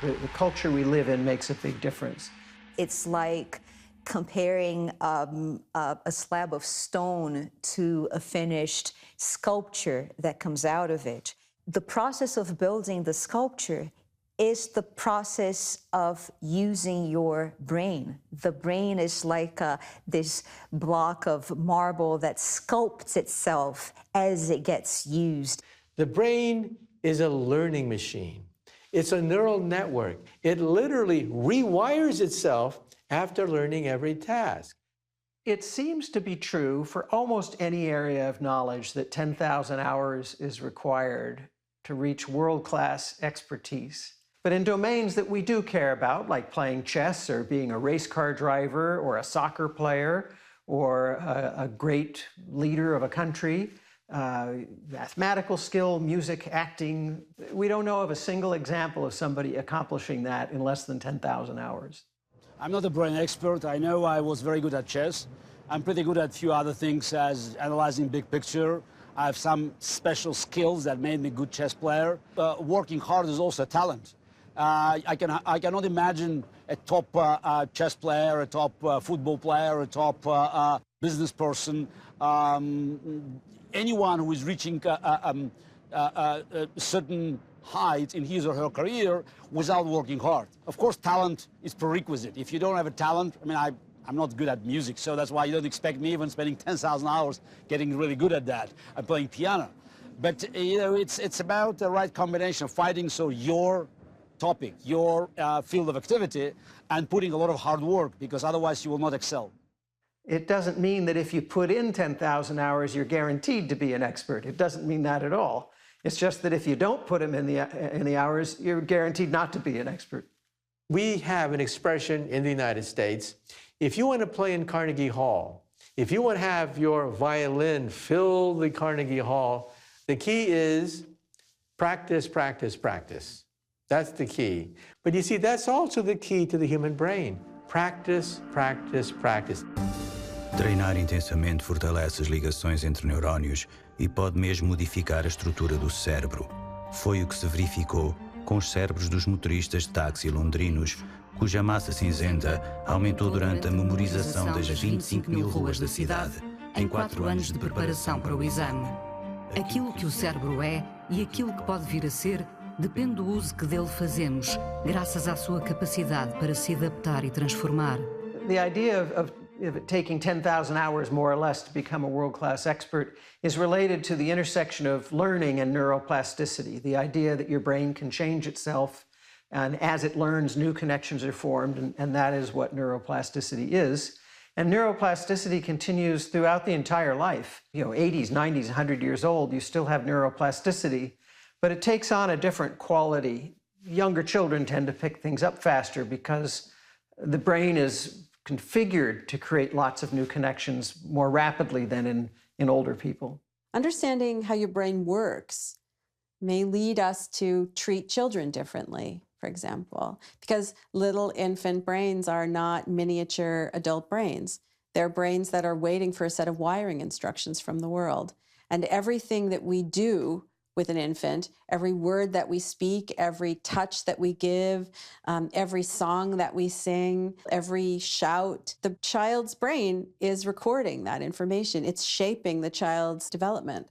The culture we live in makes a big difference. It's like comparing a slab of stone to a finished sculpture that comes out of it. The process of building the sculpture is the process of using your brain. The brain is like this block of marble that sculpts itself as it gets used. The brain is a learning machine. It's a neural network. It literally rewires itself after learning every task. It seems to be true for almost any area of knowledge that 10,000 hours is required to reach world-class expertise. But in domains that we do care about, like playing chess or being a race car driver or a soccer player or a great leader of a country, mathematical skill, music, acting, we don't know of a single example of somebody accomplishing that in less than 10,000 hours. I'm not a brain expert. I know I was very good at chess. I'm pretty good at a few other things, as analyzing big picture. I have some special skills that made me a good chess player. Working hard is also a talent. I cannot imagine a top chess player, a top football player, a top business person, anyone who is reaching a certain height in his or her career without working hard. Of course, talent is prerequisite. If you don't have a talent, I mean, I'm not good at music, so that's why you don't expect me even spending 10,000 hours getting really good at that. I'm playing piano. But, you know, it's about the right combination of fighting so your topic, your field of activity, and putting a lot of hard work, because otherwise you will not excel. It doesn't mean that if you put in 10,000 hours, you're guaranteed to be an expert. It doesn't mean that at all. It's just that if you don't put them in the hours, you're guaranteed not to be an expert. We have an expression in the United States: if you want to play in Carnegie Hall, if you want to have your violin fill the Carnegie Hall, the key is practice, practice, practice. That's the key. But you see, that's also the key to the human brain. Practice, practice, practice. Treinar intensamente fortalece as ligações entre neurónios e pode mesmo modificar a estrutura do cérebro. Foi o que se verificou com os cérebros dos motoristas de táxi londrinos, cuja massa cinzenta aumentou durante a memorização das 25 mil ruas da cidade, em 4 anos de preparação para o exame. Aquilo que o cérebro é e aquilo que pode vir a ser depende do uso que dele fazemos, graças à sua capacidade para se adaptar e transformar. The idea of it taking 10,000 hours more or less to become a world-class expert is related to the intersection of learning and neuroplasticity, the idea that your brain can change itself, and as it learns, new connections are formed, and that is what neuroplasticity is. And neuroplasticity continues throughout the entire life. You know, 80s, 90s, 100 years old, you still have neuroplasticity, but it takes on a different quality. Younger children tend to pick things up faster because the brain is configured to create lots of new connections more rapidly than in older people. Understanding how your brain works may lead us to treat children differently, for example, because little infant brains are not miniature adult brains. They're brains that are waiting for a set of wiring instructions from the world. And everything that we do with an infant, every word that we speak, every touch that we give, every song that we sing, every shout, the child's brain is recording that information. It's shaping the child's development.